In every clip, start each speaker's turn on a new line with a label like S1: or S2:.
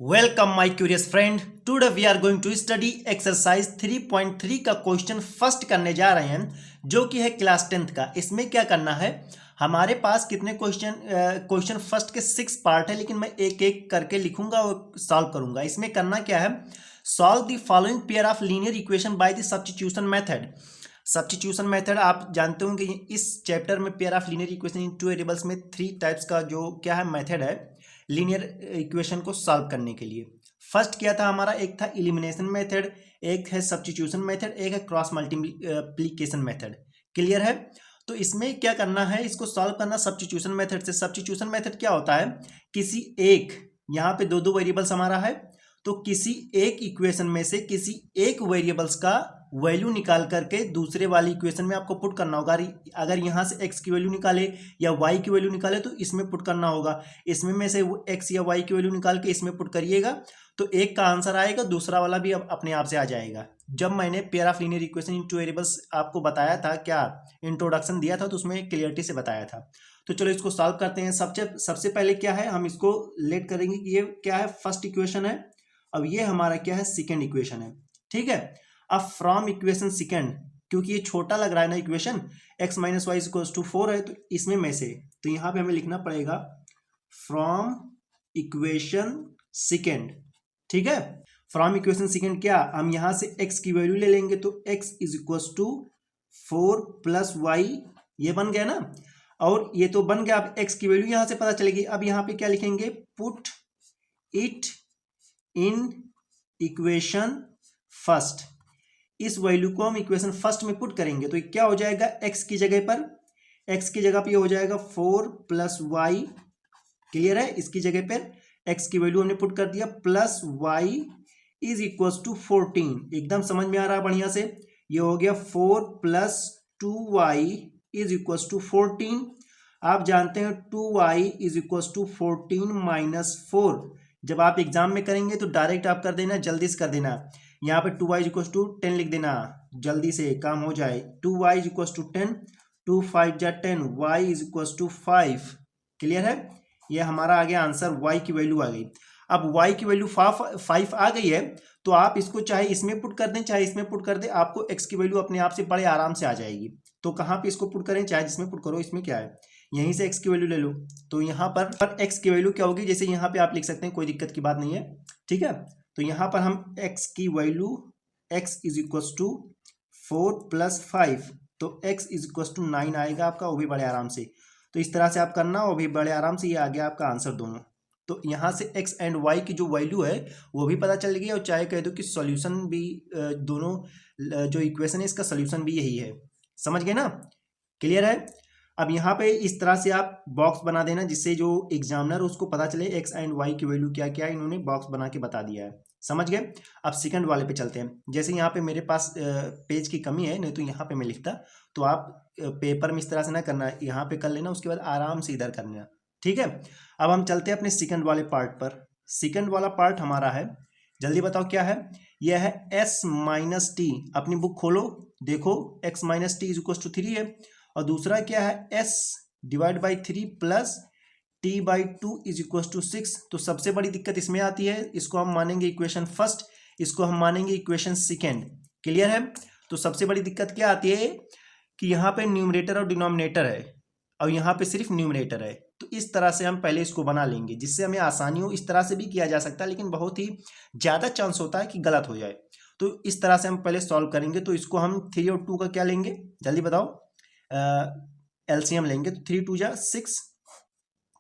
S1: Welcome my curious friend. Today we are going to study exercise 3.3 का question first करने जा रहे हैं, जो कि है क्लास 10th का। इसमें क्या करना है, हमारे पास कितने क्वेश्चन फर्स्ट के 6 पार्ट है, लेकिन मैं एक एक करके लिखूंगा और सॉल्व करूंगा। इसमें करना क्या है, solve the following pair of linear equation by the substitution method. Substitution method आप जानते होंगे, इस चैप्टर में pair of linear equation in two variables में 3 टाइप्स का जो क्या है मेथड है लीनियर इक्वेशन को सॉल्व करने के लिए। फर्स्ट क्या था हमारा, एक था एलिमिनेशन मेथड, एक है सब्स्टिट्यूशन मेथड, एक है क्रॉस मल्टीप्लिकेशन मेथड। क्लियर है? तो इसमें क्या करना है, इसको सॉल्व करना सब्स्टिट्यूशन मेथड से। सब्स्टिट्यूशन मेथड क्या होता है, किसी एक, यहाँ पे दो वेरिएबल्स हमारा है, तो किसी एक इक्वेशन में से किसी एक वेरिएबल्स का वैल्यू निकाल करके दूसरे वाली इक्वेशन में आपको पुट करना होगा। अगर यहाँ से x की वैल्यू निकाले या y की वैल्यू निकाले तो इसमें पुट करना होगा। इसमें में से वो x या y की वैल्यू निकाल के इसमें पुट करिएगा तो एक का आंसर आएगा, दूसरा वाला भी अब अपने आप से आ जाएगा। जब मैंने pair of linear equation in two variables आपको बताया था, क्या इंट्रोडक्शन दिया था, तो उसमें क्लियरिटी से बताया था। तो चलो इसको सॉल्व करते हैं। सबसे पहले क्या है, हम इसको लेट करेंगे कि ये क्या है, फर्स्ट इक्वेशन है। अब ये हमारा क्या है, सेकेंड इक्वेशन है। ठीक है, अब फ्रॉम इक्वेशन सेकेंड, क्योंकि ये छोटा लग रहा है ना equation, x minus y equals to 4 है, तो इसमें में से, तो यहाँ पे हमें लिखना पड़ेगा फ्रॉम इक्वेशन सेकेंड। ठीक है, फ्रॉम इक्वेशन सेकेंड क्या, हम यहाँ से x की वैल्यू ले लेंगे, तो x is equals to 4 plus y, ये बन गया ना। और ये तो बन गया, अब x की वैल्यू यहाँ से पता चलेगी। अब यहाँ पे क्या लिखेंगे, put it in equation first. इस वैल्यू को हम इक्वेशन फर्स्ट में पुट करेंगे तो क्या हो जाएगा, x की जगह पर, x की जगह पे ये हो जाएगा 4 प्लस वाई। क्लियर है? इसकी जगह पर x की वैल्यू हमने पुट कर दिया, plus y is equals to 14। एकदम समझ में आ रहा है बढ़िया से। ये हो गया 4 plus 2y is equals to 14। आप जानते हैं 2y is equals to 14 minus 4। जब आप एग्जाम में करेंगे तो डायरेक्ट आप कर देना, जल्दी से कर देना। यहाँ पे 2y इज इक्वल्स टू 10 लिख देना, जल्दी से काम हो जाए। 2y इज इक्वल्स टू 10, 2 5 जा 10, y is equals to 5। Clear है? ये हमारा आ गया आंसर, y की वैल्यू आ गई। अब y की वैल्यू 5 आ गई है, तो आप इसको चाहे इसमें पुट कर दें चाहे इसमें पुट कर दें, आपको x की वैल्यू अपने आप से बड़े आराम से आ जाएगी। तो कहाँ पे इसको पुट करें, चाहे जिसमें पुट करो, इसमें क्या है, यहीं से x की वैल्यू ले लो। तो यहाँ पर x की वैल्यू क्या होगी, जैसे यहाँ पे आप लिख सकते हैं, कोई दिक्कत की बात नहीं है। ठीक है, तो यहाँ पर हम x की value, x is equals to 4 plus 5, तो x इज इक्वल्स टू 9 आएगा आपका, वो भी बड़े आराम से। तो इस तरह से आप करना, वो भी बड़े आराम से। ये आ गया आपका आंसर दोनों। तो यहाँ से x एंड y की जो वैल्यू है वो भी पता चल गई, और चाहे कह दो कि सॉल्यूशन भी, दोनों जो इक्वेशन है इसका सॉल्यूशन भी यही है। समझ गए ना? क्लियर है? अब यहाँ पे इस तरह से आप बॉक्स बना देना, जिससे जो एग्जामिनर उसको पता चले x एंड y की वैल्यू क्या क्या है, इन्होंने बॉक्स बना के बता दिया है। समझ गए? अब सेकंड वाले पे चलते हैं। जैसे यहाँ पे मेरे पास पेज की कमी है, नहीं तो यहाँ पे मैं लिखता, तो आप पेपर में इस तरह से ना करना, यहाँ पे कर लेना, उसके बाद आराम से इधर करना। ठीक है, अब हम चलते हैं अपने सेकंड वाले पार्ट पर। सेकंड वाला पार्ट हमारा है, जल्दी बताओ क्या है, यह है s माइनस टी। अपनी बुक खोलो, देखो x minus t is equal to 3 है, और दूसरा क्या है, s divide by 3 plus t by 2 is equal to 6। तो सबसे बड़ी दिक्कत इसमें आती है, इसको हम मानेंगे इक्वेशन फर्स्ट, इसको हम मानेंगे इक्वेशन सेकेंड। क्लियर है? तो सबसे बड़ी दिक्कत क्या आती है कि यहाँ पे न्यूमरेटर और डिनोमिनेटर है, और यहाँ पे सिर्फ न्यूमरेटर है। तो इस तरह से हम पहले इसको बना लेंगे, जिससे हमें आसानी हो। इस तरह से भी किया जा सकता है, लेकिन बहुत ही ज़्यादा चांस होता है कि गलत हो जाए। तो इस तरह से हम पहले सॉल्व करेंगे। तो इसको हम 3 और 2 का क्या लेंगे, जल्दी बताओ, एलसीएम लेंगे। तो 3 2 जा 6,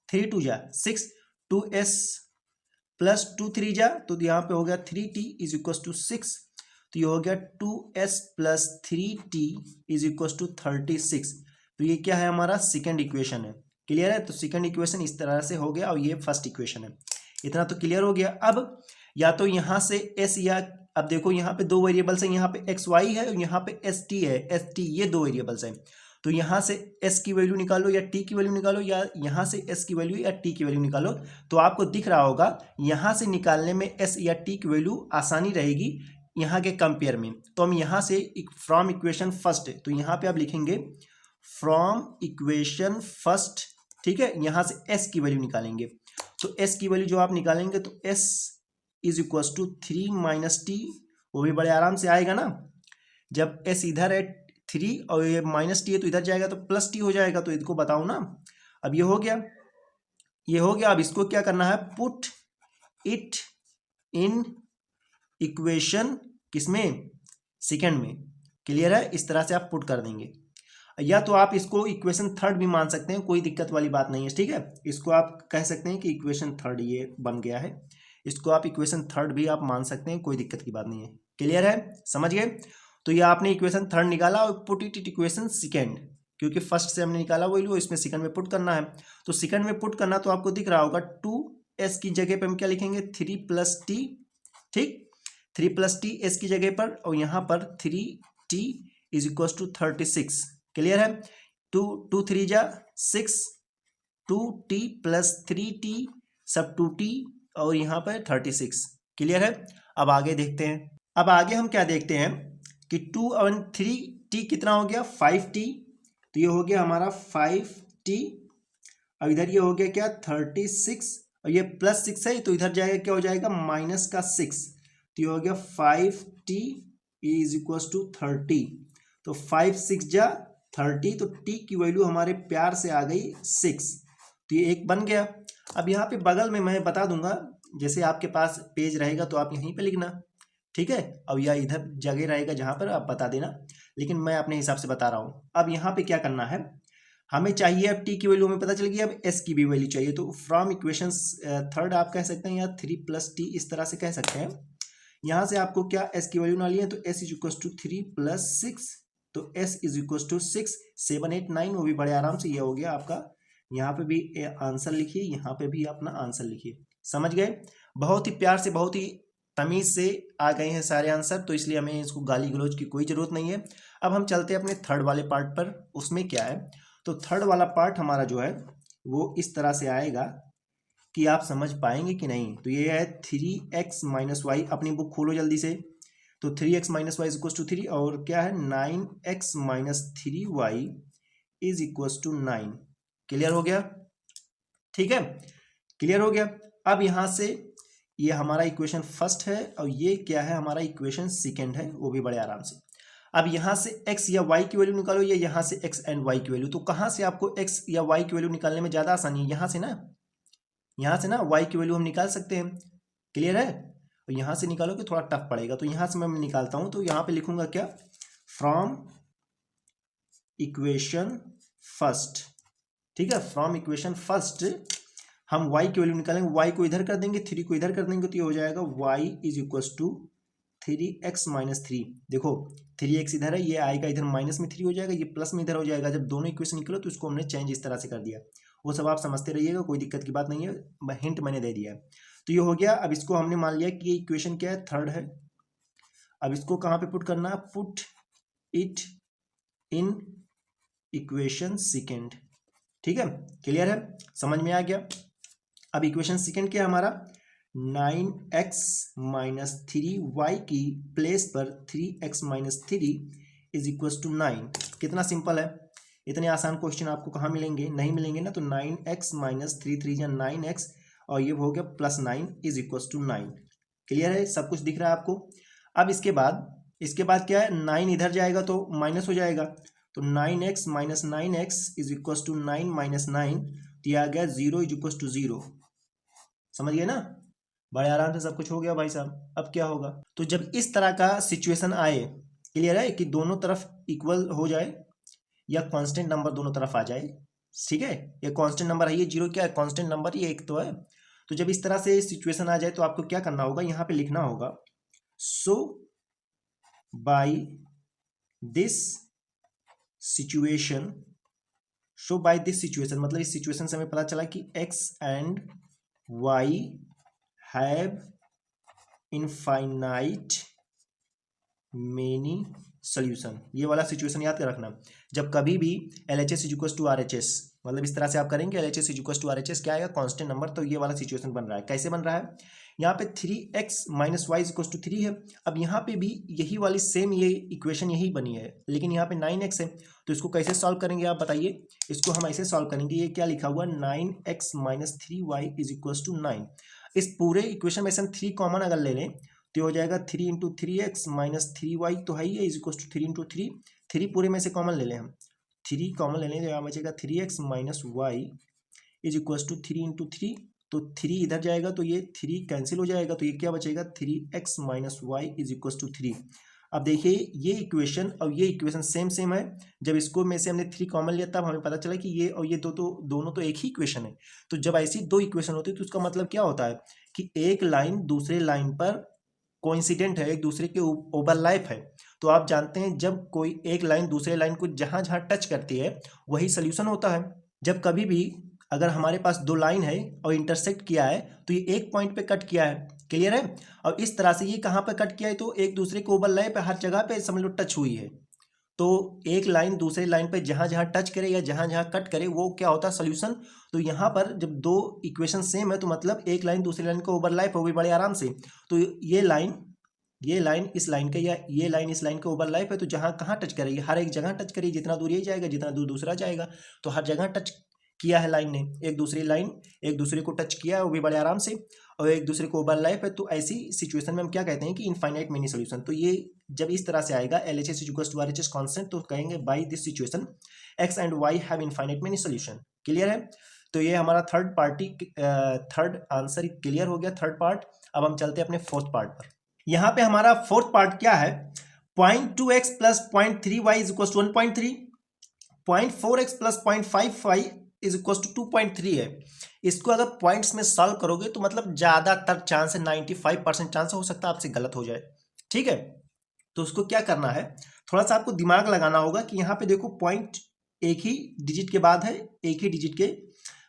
S1: 3 2 जा 6, 2s प्लस 2 3 जा, तो यहाँ पे हो गया 3t इज इक्वल टू 6। तो ये हो गया 2s plus 3t is equal to 36। तो ये क्या है, हमारा सेकेंड इक्वेशन है। क्लियर है? तो सेकेंड इक्वेशन इस तरह से हो गया, और ये फर्स्ट इक्वेशन है। इतना तो क्लियर हो गया। अब या तो यहाँ से s, या अब देखो यहाँ पे 2 वेरिएबल्स हैं, यहाँ पे एक्स वाई है और यहाँ पे एस टी है, एस टी, ये 2 वेरिएबल्स हैं। तो यहाँ से s की वैल्यू निकालो या t की वैल्यू निकालो, या यहाँ से s की वैल्यू या t की वैल्यू निकालो। तो आपको दिख रहा होगा यहाँ से निकालने में s या t की वैल्यू आसानी रहेगी यहाँ के कंपेयर में। तो हम यहाँ से फ्रॉम इक्वेशन फर्स्ट, तो यहाँ पे आप लिखेंगे फ्रॉम इक्वेशन फर्स्ट। ठीक है, यहाँ से s की वैल्यू निकालेंगे। तो s की वैल्यू जो आप निकालेंगे, तो s is equal to 3 minus t, वो भी बड़े आराम से आएगा ना। जब एस इधर है 3 और ये माइनस टी है तो इधर जाएगा तो प्लस टी हो जाएगा, तो इसको बताओ ना। अब ये हो गया, ये हो गया। अब इसको क्या करना है, पुट इट इन इक्वेशन किसमें, सेकंड में। क्लियर है, इस तरह से आप पुट कर देंगे। या तो आप इसको इक्वेशन थर्ड भी मान सकते हैं, कोई दिक्कत वाली बात नहीं है, ठीक है। इसको आप कह सकते हैं कि इक्वेशन थर्ड ये बन गया है, इसको आप इक्वेशन थर्ड भी आप मान सकते हैं, कोई दिक्कत की बात नहीं है। क्लियर है, समझ गए। तो ये आपने इक्वेशन थर्ड निकाला और पुट इट इक्वेशन सेकंड, क्योंकि फर्स्ट से हमने निकाला वही लो, इसमें सेकंड में पुट करना है। तो सेकंड में पुट करना तो आपको दिख रहा होगा 2s की जगह पे हम क्या लिखेंगे 3 प्लस टी, ठीक, 3 प्लस टी एस की जगह पर, और यहाँ पर 3t is equal to 36। Clear है, 2 3 जा 6, 2t प्लस 3t सब 2t और यहाँ पर 36। क्लियर है। अब आगे देखते हैं, अब आगे हम क्या देखते हैं कि 2 और 3t कितना हो गया 5t, तो ये हो गया हमारा 5t, और इधर ये हो गया क्या 36, और ये प्लस 6 है तो इधर जाएगा क्या हो जाएगा माइनस का 6, तो ये हो गया 5t इज इक्वल टू 30। तो 5 6 जा 30, तो t की वैल्यू हमारे प्यार से आ गई 6, तो ये एक बन गया। अब यहाँ पे बगल में मैं बता दूंगा, जैसे आपके पास पेज रहेगा तो आप यहीं पे लिखना, ठीक है, और या इधर जगह रहेगा जहाँ पर आप बता देना, लेकिन मैं अपने हिसाब से बता रहा हूँ। अब यहाँ पे क्या करना है, हमें चाहिए अब t की वैल्यू हमें पता चल गई, अब s की भी वैल्यू चाहिए। तो फ्रॉम इक्वेशन थर्ड आप कह सकते हैं या 3 प्लस टी इस तरह से कह सकते हैं। यहाँ से आपको क्या s की वैल्यू ना लिए, तो s is equal to 3 plus 6, तो s इज इक्वल टू 6 7 8 9, वो भी बड़े आराम से ये हो गया आपका। यहाँ पे भी आंसर लिखिए, यहाँ पे भी अपना आंसर लिखिए। समझ गए, बहुत ही प्यार से बहुत ही तमीज से आ गए हैं सारे आंसर, तो इसलिए हमें इसको गाली गलौज की कोई ज़रूरत नहीं है। अब हम चलते हैं अपने थर्ड वाले पार्ट पर, उसमें क्या है, तो थर्ड वाला पार्ट हमारा जो है वो इस तरह से आएगा कि आप समझ पाएंगे कि नहीं। तो ये है 3x माइनस वाई, अपनी बुक खोलो जल्दी से। तो 3x minus y is equal to 3, और क्या है 9x minus 3y is equal to 9। Clear हो गया, ठीक है, क्लियर हो गया। अब यहाँ से ये हमारा इक्वेशन फर्स्ट है, और ये क्या है हमारा इक्वेशन सेकंड है, वो भी बड़े आराम से। अब यहाँ से x या y की वैल्यू निकालो, या यहाँ से x एंड y की वैल्यू। तो कहाँ से आपको x या y की वैल्यू निकालने में ज़्यादा आसानी है, यहाँ से ना, यहाँ से ना y की वैल्यू हम निकाल सकते हैं। क्लियर है, और यहाँ से निकालोगे थोड़ा टफ पड़ेगा, तो यहाँ से मैं निकालता हूँ। तो यहाँ पे लिखूंगा क्या, फ्रॉम इक्वेशन फर्स्ट, ठीक है, फ्रॉम इक्वेशन फर्स्ट हम y की वैल्यू निकालेंगे, y को इधर कर देंगे 3 को इधर कर देंगे, तो ये हो जाएगा y is equal to 3x minus 3। देखो 3x इधर है, ये आएगा इधर माइनस में 3 हो जाएगा, ये प्लस में इधर हो जाएगा। जब दोनों इक्वेशन निकलो तो इसको हमने चेंज इस तरह से कर दिया, वो सब आप समझते रहिएगा, कोई दिक्कत की बात नहीं है, हिंट मैंने दे दिया है। तो ये हो गया। अब इसको हमने मान लिया कि ये इक्वेशन क्या है, थर्ड है। अब इसको कहाँ पे पुट करना है, put it in equation second, ठीक है, क्लियर है, समझ में आ गया। अब इक्वेशन सेकेंड क्या है हमारा, 9x माइनस 3y की प्लेस पर 3x minus 3 is equal to 9। कितना सिंपल है, इतने आसान क्वेश्चन आपको कहाँ मिलेंगे, नहीं मिलेंगे ना। तो 9x माइनस 3 3 या 9x, और ये हो गया plus 9 is equal to 9। Clear है, सब कुछ दिख रहा है आपको। अब इसके बाद क्या है, 9 इधर जाएगा तो माइनस हो जाएगा, तो 9x minus 9x is equal to 9 minus 9, तो ये आ गया 0 इज इक्वल टू 0। समझ गए ना, बड़े आराम से सब कुछ हो गया भाई साहब। अब क्या होगा, तो जब इस तरह का सिचुएशन आए, क्लियर है, कि दोनों तरफ इक्वल हो जाए या कांस्टेंट नंबर दोनों तरफ आ जाए, ठीक है, ये कांस्टेंट नंबर है, ये 0 क्या है कांस्टेंट नंबर, ये 1 तो है। तो जब इस तरह से सिचुएशन आ जाए तो आपको क्या करना होगा, यहाँ पे लिखना होगा so by this situation, so by this situation मतलब इस सिचुएशन से हमें पता चला कि x and y have infinite many solution. ये वाला सिचुएशन याद कर रखना। जब कभी भी LHS is equal to RHS, मतलब इस तरह से आप करेंगे, LHS is equal to RHS क्या आएगा, कांस्टेंट नंबर। तो ये वाला सिचुएशन बन रहा है, कैसे बन रहा है, यहाँ पे 3x minus y is equal to 3 है। अब यहाँ पे भी यही वाली सेम ये इक्वेशन यही बनी है, लेकिन यहाँ पे 9x है। तो इसको कैसे सॉल्व करेंगे आप बताइए। इसको हम ऐसे सॉल्व करेंगे, ये क्या लिखा हुआ 9x minus 3y is equal to 9। इस पूरे इक्वेशन में से हम 3 कॉमन अगर ले लें तो हो जाएगा 3 इंटू 3x माइनस 3y तो है ही है, इज इक्वल टू 3 इंटू 3 पूरे में से कॉमन ले लें हम, 3 कॉमन ले लें तो यहाँ बचेगा 3x minus y is equal to 3 into 3, तो 3 इधर जाएगा तो ये 3 कैंसिल हो जाएगा, तो ये क्या बचेगा 3x minus y is equal to 3। अब देखिए ये इक्वेशन और ये इक्वेशन सेम है, जब इसको में से हमने 3 कॉमन लिया तब हमें पता चला कि ये और ये दोनों तो एक ही इक्वेशन है। तो जब ऐसी 2 इक्वेशन होती है तो उसका मतलब क्या होता है कि एक लाइन दूसरे लाइन पर कोइंसिडेंट है, एक दूसरे के ओवरलैप है। तो आप जानते हैं जब कोई एक लाइन दूसरे लाइन को जहां जहां टच करती है वही सोल्यूशन होता है। जब कभी भी अगर हमारे पास 2 लाइन है और इंटरसेक्ट किया है तो ये एक पॉइंट पे कट किया है, क्लियर है। और इस तरह से ये कहाँ पे कट किया है तो एक दूसरे के ओवरलैप पे हर जगह पे समझ लो टच हुई है। तो एक लाइन दूसरे लाइन पे जहां जहां टच करे या जहां जहां कट करे वो क्या होता है सोल्यूशन। तो यहाँ पर जब 2 इक्वेशन सेम है तो मतलब एक लाइन दूसरी लाइन को ओवरलैप हो गई बड़े आराम से। तो ये लाइन इस लाइन के या ये लाइन इस लाइन के ओवरलैप है, तो जहां कहाँ टच करेगी, हर एक जगह टच करेगी, जितना दूर ये जाएगा जितना दूर दूसरा जाएगा, तो हर जगह टच किया है लाइन ने, एक दूसरे को टच किया है वो भी बड़े आराम से, और एक दूसरे को ओवरलैप है। तो ऐसी सिचुएशन में हम क्या कहते हैं कि इनफाइनाइट मेनी सॉल्यूशन। तो ये जब इस तरह से आएगा LHS equals to RHS constant तो कहेंगे by this situation x and y have infinite many solution, clear है। तो ये हमारा थर्ड आंसर क्लियर हो गया, थर्ड पार्ट। अब हम चलते हैं अपने फोर्थ पार्ट पर। यहाँ पे हमारा फोर्थ पार्ट क्या है, 0.2x plus 0.3y is equal to 1.3, 0.4x plus 0.5y is equal to 2.3 है। इसको अगर पॉइंट्स में सॉल्व करोगे तो मतलब ज्यादातर चांस है, 95% चांस हो सकता है आपसे गलत हो जाए, ठीक है। तो उसको क्या करना है, थोड़ा सा आपको दिमाग लगाना होगा कि यहाँ पे देखो पॉइंट एक ही डिजिट के बाद है, एक ही डिजिट के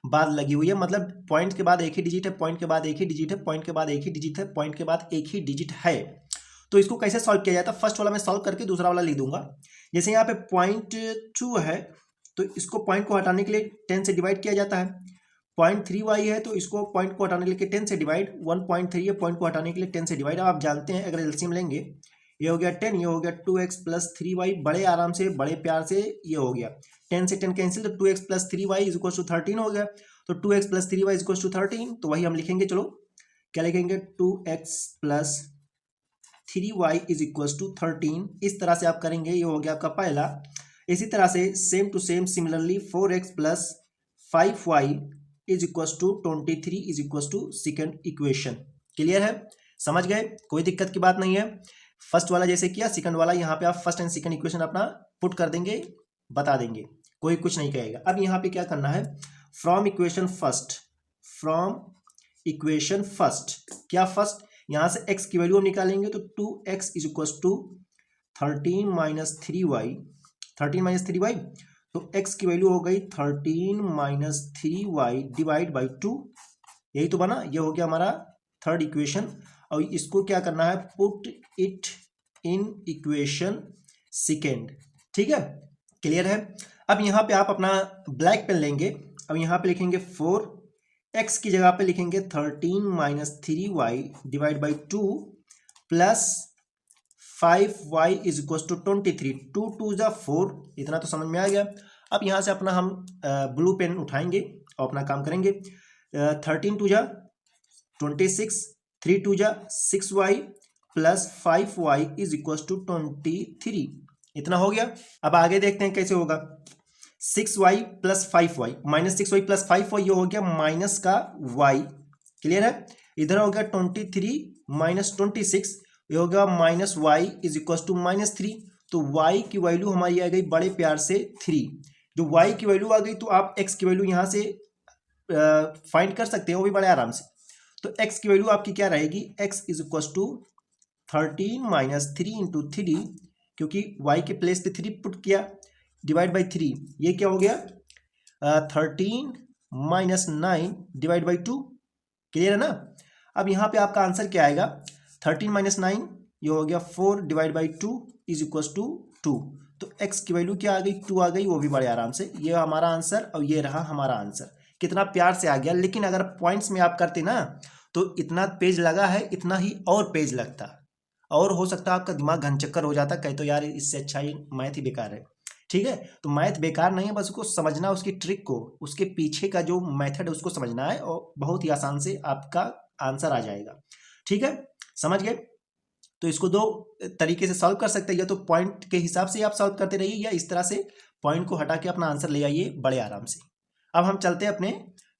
S1: बाद लगी हुई है, मतलब पॉइंट के बाद एक ही डिजिट है, पॉइंट के बाद एक ही डिजिट है, पॉइंट के बाद एक ही डिजिट है, पॉइंट के बाद एक ही डिजिट है। तो इसको कैसे सॉल्व किया जाता है, फर्स्ट वाला मैं सॉल्व करके दूसरा वाला लिख दूंगा। जैसे यहाँ पे 0.2 है तो इसको पॉइंट को हटाने के लिए 10 से डिवाइड किया जाता है। 0.3y है तो इसको पॉइंट को हटाने के लिए 10 से डिवाइड, 1.3 है पॉइंट को हटाने के लिए 10 से डिवाइड। अब आप जानते हैं अगर एलसीएम लेंगे ये हो गया 10, ये हो गया 2x प्लस 3y, बड़े आराम से बड़े प्यार से ये हो गया 10 से 10 कैंसिल, तो 2x plus 3y is equal to 13 हो गया। तो 2x plus 3y is equal to 13, तो वही हम लिखेंगे, चलो क्या लिखेंगे 2x plus 3y is equal to 13। इस तरह से आप करेंगे, ये हो गया आपका पहला। इसी तरह से same to same similarly 4x plus 5y is equal to 23 is equal to second equation, clear है, समझ गए, कोई दिक्कत की बात नहीं है। फर्स्ट वाला जैसे किया सेकंड वाला यहाँ पे आप फर्स्ट एंड सेकंड इक्वेशन अपना पुट कर देंगे, बता देंगे, कोई कुछ नहीं कहेगा। अब यहाँ पे क्या करना है, फ्रॉम इक्वेशन फर्स्ट क्या फर्स्ट यहाँ से x की वैल्यू हम निकालेंगे तो 2x is equal to 13 minus 3y, तो x की वैल्यू हो गई 13 माइनस 3y डिवाइड बाई 2, यही तो बना, ये हो गया हमारा थर्ड इक्वेशन। और इसको क्या करना है, put it in equation second, ठीक है, क्लियर है। अब यहाँ पे आप अपना ब्लैक पेन लेंगे, अब यहाँ पे लिखेंगे 4x की जगह पे लिखेंगे 13 minus 3y divide by 2 plus 5y is equal to 23, 2 2 जा 4, इतना तो समझ में आ गया। अब यहाँ से अपना हम ब्लू पेन उठाएंगे और अपना काम करेंगे। 13 2 जा 26, 3 2 जा 6y plus 5y is equal to 23, इतना हो गया। अब आगे देखते हैं कैसे होगा, 6y plus 5y minus 6y plus 5y, ये हो गया माइनस का y, क्लियर है। इधर हो गया 23 माइनस 26, ये हो गया minus y is equal to minus 3, तो y की वैल्यू हमारी आ गई बड़े प्यार से 3। जो y की वैल्यू आ गई तो आप x की वैल्यू यहाँ से फाइंड कर सकते हो वो भी बड़े आराम से। तो x की वैल्यू आपकी क्या रहेगी, x is equal to 13 minus 3 into 3, क्योंकि y के प्लेस पे 3 पुट किया, डिवाइड बाई 3, ये क्या हो गया 13 माइनस 9 डिवाइड बाई 2, क्लियर है ना। अब यहाँ पे आपका आंसर क्या आएगा, 13 माइनस 9, ये हो गया 4 divide by 2 is equal to 2, तो x की वैल्यू क्या आ गई, 2 आ गई, वो भी बड़े आराम से। ये हमारा आंसर और ये रहा हमारा आंसर, कितना प्यार से आ गया। लेकिन अगर पॉइंट्स में आप करते ना तो इतना पेज लगा है, इतना ही और पेज लगता, और हो सकता है आपका दिमाग घनचक्कर हो जाता, कहे तो यार इससे अच्छा ही मैथ ही बेकार है, ठीक है। तो मैथ बेकार नहीं है, बस उसको समझना, उसकी ट्रिक को, उसके पीछे का जो मेथड है उसको समझना है, और बहुत ही आसान से आपका आंसर आ जाएगा। ठीक है, समझ गए। तो इसको दो तरीके से सॉल्व कर सकते हैं, या तो पॉइंट के हिसाब से आप सॉल्व करते रहिए, या इस तरह से पॉइंट को हटा के अपना आंसर ले आइए बड़े आराम से। अब हम चलते हैं अपने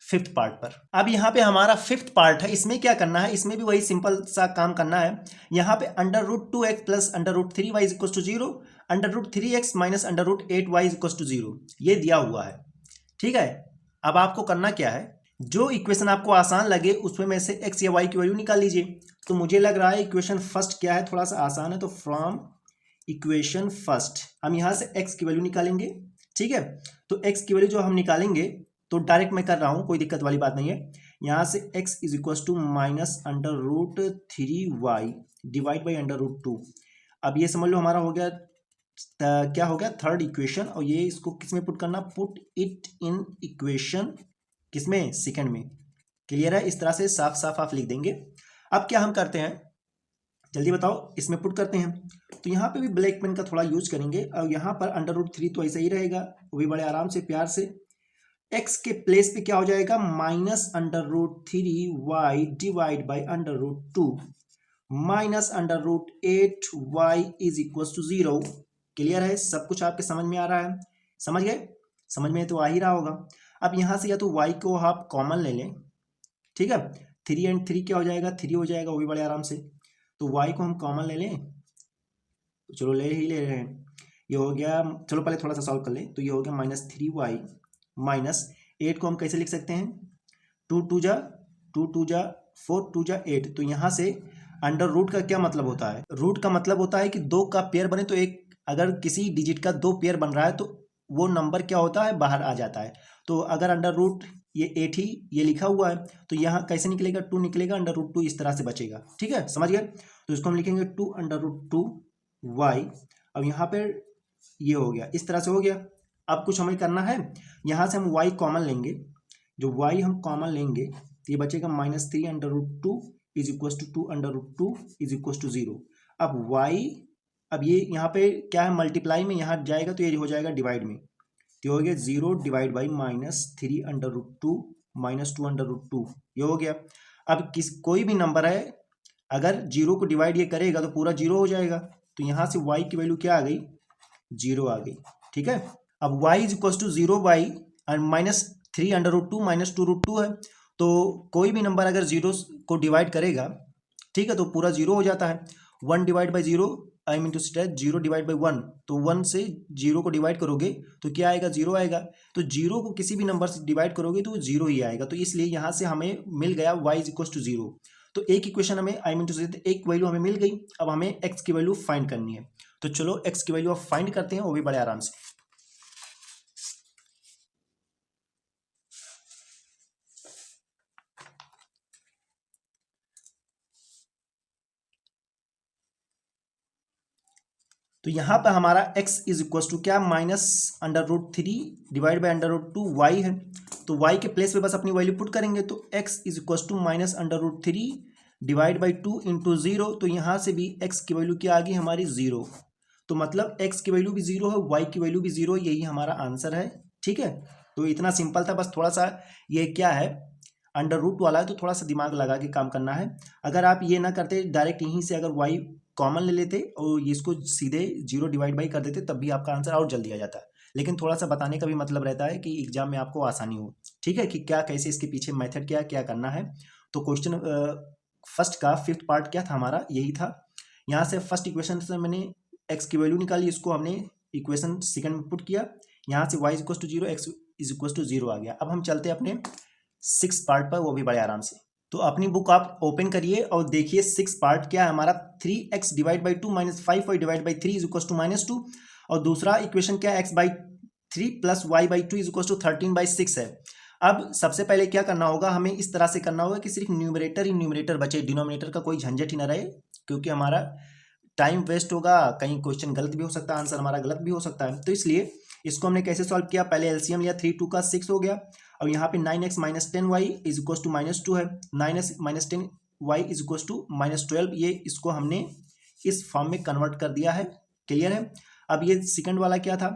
S1: फिफ्थ पार्ट पर। अब यहाँ पे हमारा फिफ्थ पार्ट है, इसमें क्या करना है, इसमें भी वही सिंपल सा काम करना है। यहाँ पे √2x plus √3y equal to 0, √3x minus √8y equal to 0, ये दिया हुआ है। ठीक है, अब आपको करना क्या है, जो इक्वेशन आपको आसान लगे उसमें में से x या y की वैल्यू निकाल लीजिए। तो मुझे लग रहा है इक्वेशन फर्स्ट क्या है, थोड़ा सा आसान है, तो फ्रॉम इक्वेशन फर्स्ट हम यहाँ से x की वैल्यू निकालेंगे। ठीक है, तो x की वैल्यू जो हम निकालेंगे, तो डायरेक्ट मैं कर रहा हूँ, कोई दिक्कत वाली बात नहीं है। यहाँ से x is equal to minus √3y divide by √2। अब ये समझ लो हमारा हो गया, क्या हो गया, थर्ड इक्वेशन। और ये इसको किस में पुट करना, पुट इट इन इक्वेशन किसमें, सेकंड में। क्लियर है, इस तरह से साफ साफ आप लिख देंगे। अब क्या हम करते हैं, जल्दी बताओ, इसमें पुट करते हैं। तो यहाँ पे भी ब्लैक पेन का थोड़ा यूज करेंगे, और यहाँ पर √3 तो ऐसा ही रहेगा, वो भी बड़े आराम से प्यार से। x के प्लेस पे क्या हो जाएगा, minus √3y divide by √2 minus √8y is equal to 0। Clear है, सब कुछ आपके समझ में आ रहा है, समझ गए, समझ में तो आ ही रहा होगा। अब यहाँ से या तो y को आप कॉमन ले लें, ठीक है, 3 और 3 क्या हो जाएगा, 3 हो जाएगा, वो भी बड़े आराम से। तो y को हम कॉमन ले लें, तो चलो ले ही ले रहे हैं, ये हो गया, चलो पहले थोड़ा सा सॉल्व कर लें। तो ये हो गया -3y माइनस 8 को हम कैसे लिख सकते हैं, 2 2 जा 4 2 जा 8। तो यहाँ से अंडर रूट का क्या मतलब होता है, रूट का मतलब होता है कि दो का पेयर बने, तो एक अगर किसी डिजिट का दो पेयर बन रहा है तो वो नंबर क्या होता है, बाहर आ जाता है। तो अगर अंडर रूट ये 8 ही ये लिखा हुआ है, तो यहाँ कैसे निकलेगा, 2 निकलेगा, √2 इस तरह से बचेगा। ठीक है, समझ गए। तो इसको हम लिखेंगे 2 √2y। अब यहाँ पर ये हो गया, इस तरह से हो गया। अब कुछ हमें करना है, यहाँ से हम y कॉमन लेंगे, जो y हम कॉमन लेंगे तो ये बचेगा -3 √2 is equal to 2 √2 is equal to 0। अब y, अब ये यहाँ पे क्या है, मल्टीप्लाई में यहाँ जाएगा तो ये हो जाएगा डिवाइड में, तो हो गया 0 डिवाइड बाई -3 √2 -2 √2, ये हो गया। अब कोई भी नंबर है अगर 0 को डिवाइड ये करेगा तो पूरा 0 हो जाएगा, तो यहाँ से y की वैल्यू क्या आ गई, 0 आ गई। ठीक है, अब y is equal to 0 by -3 √2 -2 √2 है, तो कोई भी नंबर अगर 0 को डिवाइड करेगा, ठीक है, तो पूरा 0 हो जाता है। 1 divide by 0, I mean two से 0 डिवाइड बाई 1, तो 1 से 0 को डिवाइड करोगे तो क्या आएगा, 0 आएगा। तो 0 को किसी भी नंबर से डिवाइड करोगे तो 0 ही आएगा, तो इसलिए यहाँ से हमें मिल गया y इज इक्वल टू 0। तो एक इक्वेशन हमें, आई मीन टू से एक वैल्यू हमें मिल गई। अब हमें x की वैल्यू फाइंड करनी है, तो चलो x की वैल्यू आप फाइंड करते हैं, वो भी बड़े आराम से। तो यहाँ पर हमारा x इज इक्वल टू क्या, -√3 डिवाइड बाई √2y है, तो y के प्लेस पे बस अपनी वैल्यू पुट करेंगे। तो x is equal to -√3 divide by 2 into 0, तो यहाँ से भी x की वैल्यू क्या आ गई हमारी, 0। तो मतलब x की वैल्यू भी 0 है, y की वैल्यू भी 0, यही हमारा आंसर है। ठीक है, तो इतना सिंपल था, बस थोड़ा सा ये क्या है, अंडर रूट वाला है, तो थोड़ा सा दिमाग लगा के काम करना है। अगर आप ये ना करते, डायरेक्ट यहीं से अगर y कॉमन ले लेते और इसको सीधे 0 डिवाइड बाई कर देते, तब भी आपका आंसर और जल्दी आ जाता है। लेकिन थोड़ा सा बताने का भी मतलब रहता है कि एग्जाम में आपको आसानी हो, ठीक है, कि क्या कैसे इसके पीछे मेथड क्या क्या करना है। तो क्वेश्चन फर्स्ट का फिफ्थ पार्ट क्या था हमारा, यही था। यहाँ से फर्स्ट इक्वेशन से मैंने x की वैल्यू निकाली, इसको हमने इक्वेशन सेकंड में पुट किया, यहाँ से y is equal to 0, x is equal to 0 आ गया। अब हम चलते हैं अपने 6 पार्ट पर, वो भी बड़े आराम से। तो अपनी बुक आप ओपन करिए और देखिए 6 पार्ट क्या है हमारा, 3x divide by 2 -5y divide by 3 is equal to -2, और दूसरा इक्वेशन क्या है, x by 3 plus y by 2 is equal to 13/6 है। अब सबसे पहले क्या करना होगा, हमें इस तरह से करना होगा कि सिर्फ न्यूमरेटर ही न्यूमरेटर बचे, डिनोमिनेटर का कोई झंझट ही ना रहे, क्योंकि हमारा टाइम वेस्ट होगा, कहीं क्वेश्चन गलत भी हो सकता है, आंसर हमारा गलत भी हो सकता है। तो इसलिए इसको हमने कैसे सॉल्व किया, पहले एलसीएम लिया, 3 2 का 6 हो गया। अब यहाँ पे 9x minus 10y is equal to -2 है, 9x minus 10y is equal to -12, ये इसको हमने इस फॉर्म में कन्वर्ट कर दिया है। क्लियर है। अब ये सेकंड वाला क्या था,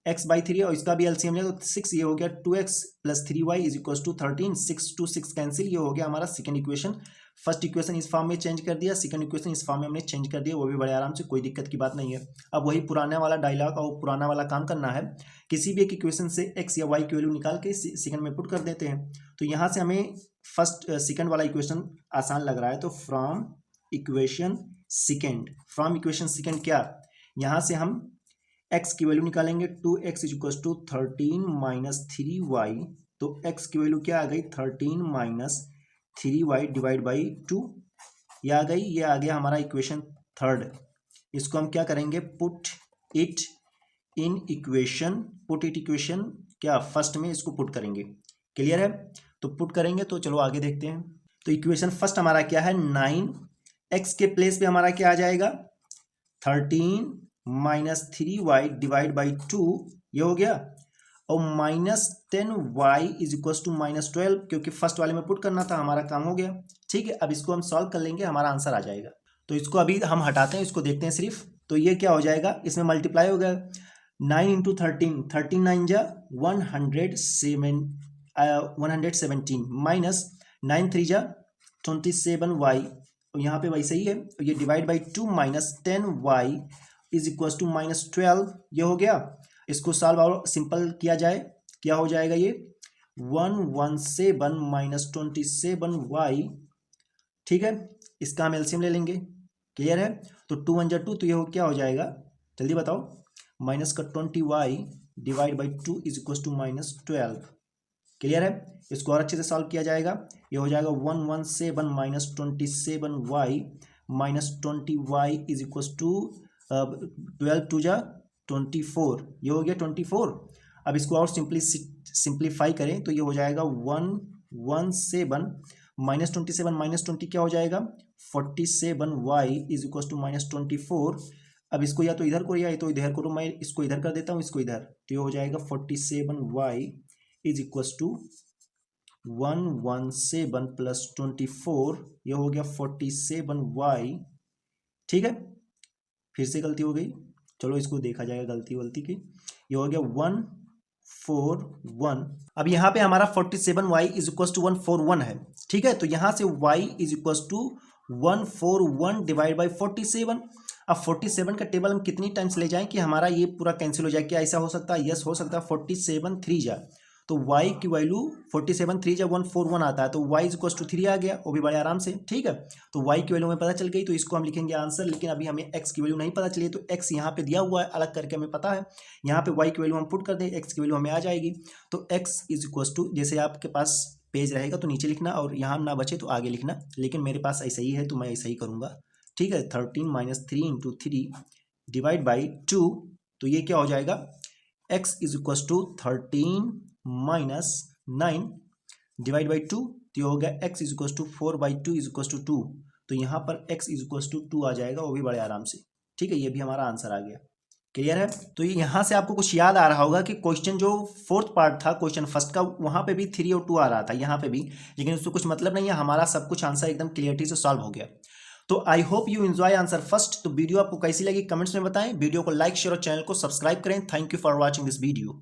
S1: x/3 और इसका भी एलसीएम लिया तो 6, ये हो गया 2x + 3y is equal to 13, 6 to 6 cancel, ये हो गया हमारा सेकंड इक्वेशन। फर्स्ट इक्वेशन इस फॉर्म में चेंज कर दिया, सेकंड इक्वेशन इस फॉर्म में हमने चेंज कर दिया, वो भी बड़े आराम से, कोई दिक्कत की बात नहीं है। अब वही पुराना वाला डायलॉग और पुराना वाला काम करना है, किसी भी एक इक्वेशन से x या y की वैल्यू निकाल के सेकंड में पुट कर देते हैं। तो यहाँ से हमें फर्स्ट सेकंड वाला इक्वेशन आसान लग रहा है, तो फ्रॉम इक्वेशन सेकंड क्या, यहाँ से हम x की वैल्यू निकालेंगे, 2x = 13 - 3y, तो x की वैल्यू क्या आ गई, 13 - 3y डिवाइड बाई 2, ये आ गई, ये आ गया हमारा इक्वेशन थर्ड। इसको हम क्या करेंगे, पुट इट इक्वेशन क्या फर्स्ट में इसको पुट करेंगे, क्लियर है। तो पुट करेंगे तो चलो आगे देखते हैं। तो इक्वेशन फर्स्ट हमारा क्या है, 9x के प्लेस पे हमारा क्या आ जाएगा, 13 - 3y डिवाइड बाई 2, ये हो गया, और -10y इज इक्वल टू -12, क्योंकि फर्स्ट वाले में पुट करना था, हमारा काम हो गया। ठीक है, अब इसको हम सॉल्व कर लेंगे, हमारा आंसर आ जाएगा। तो इसको अभी हम हटाते हैं, इसको देखते हैं सिर्फ। तो ये क्या हो जाएगा, इसमें मल्टीप्लाई हो गया, 9 × 13, 13 9 जा 117 माइनस 9 3 जा 27y, यहाँ पे वैसे ही है, ये divide by 2 -10y is equal to -12, ये हो गया। इसको सॉल्व और सिंपल किया जाए, क्या हो जाएगा, ये 117 - 27y, ठीक है, इसका हम एलसीएम ले लेंगे, क्लियर है। तो 2 1 जा 2, तो ये क्या हो जाएगा, जल्दी बताओ, -20y divide by 2 is equal to -12, clear है। इसको और अच्छे से सॉल्व किया जाएगा, ये हो जाएगा 117 - 27y -20y is equal to 12 2 जा 24, ये हो गया 24। अब इसको और सिंप्लीफाई करें तो ये हो जाएगा 117 -27 -20 क्या हो जाएगा, 47y इज इक्वल टू -24। अब इसको या तो इधर करो या तो इधर करो, मैं इसको इधर कर देता हूँ, इसको इधर, तो ये हो जाएगा 47y इज इक्वल टू 117 + 24, ये हो गया 47y, ठीक है। फिर से गलती हो गई, चलो इसको देखा जाएगा गलती की, ये हो गया 141। अब यहाँ पे हमारा 47y इज इक्वल टू 141 है, ठीक है। तो यहाँ से y is equal to 141 divide by 47। अब 47 का टेबल हम कितनी टाइम्स ले जाएं कि हमारा ये पूरा कैंसिल हो जाए, क्या ऐसा हो सकता है, यस हो सकता है। 47 3 जा, तो y की वैल्यू 47 3 जा 141 आता है, तो y इज इक्वल टू 3 आ गया, वो भी बड़े आराम से, ठीक है। तो y की वैल्यू हमें पता चल गई, तो इसको हम लिखेंगे आंसर। लेकिन अभी हमें x की वैल्यू नहीं पता चली, तो x यहाँ पे दिया हुआ है, अलग करके हमें पता है, यहाँ पे y की वैल्यू हम पुट कर दें, x की वैल्यू हमें आ जाएगी। तो x इज इक्वल टू, जैसे आपके पास पेज रहेगा तो नीचे लिखना, और यहाँ ना बचे तो आगे लिखना, लेकिन मेरे पास ऐसा ही है तो मैं ऐसा ही करूँगा, ठीक है। 13 - 3 × 3 डिवाइड बाई 2, तो ये क्या हो जाएगा, x is equal to 13 - 9 divide by 2, तो ये हो गया x is equal to 4/2 is equal to 2, तो यहाँ पर x इज इक्वल टू 2 आ जाएगा, वो भी बड़े आराम से, ठीक है। ये भी हमारा आंसर आ गया, क्लियर है। तो यहाँ से आपको कुछ याद आ रहा होगा कि क्वेश्चन जो फोर्थ पार्ट था क्वेश्चन फर्स्ट का, वहाँ पे भी 3 और 2 आ रहा था, यहाँ पे भी, लेकिन उससे कुछ मतलब नहीं है, हमारा सब कुछ आंसर एकदम क्लियरिटी से सॉल्व हो गया। तो I hope you enjoy answer first. तो वीडियो आपको कैसी लगी कमेंट्स में बताएं, वीडियो को लाइक शेयर और चैनल को सब्सक्राइब करें। Thank you for watching this video.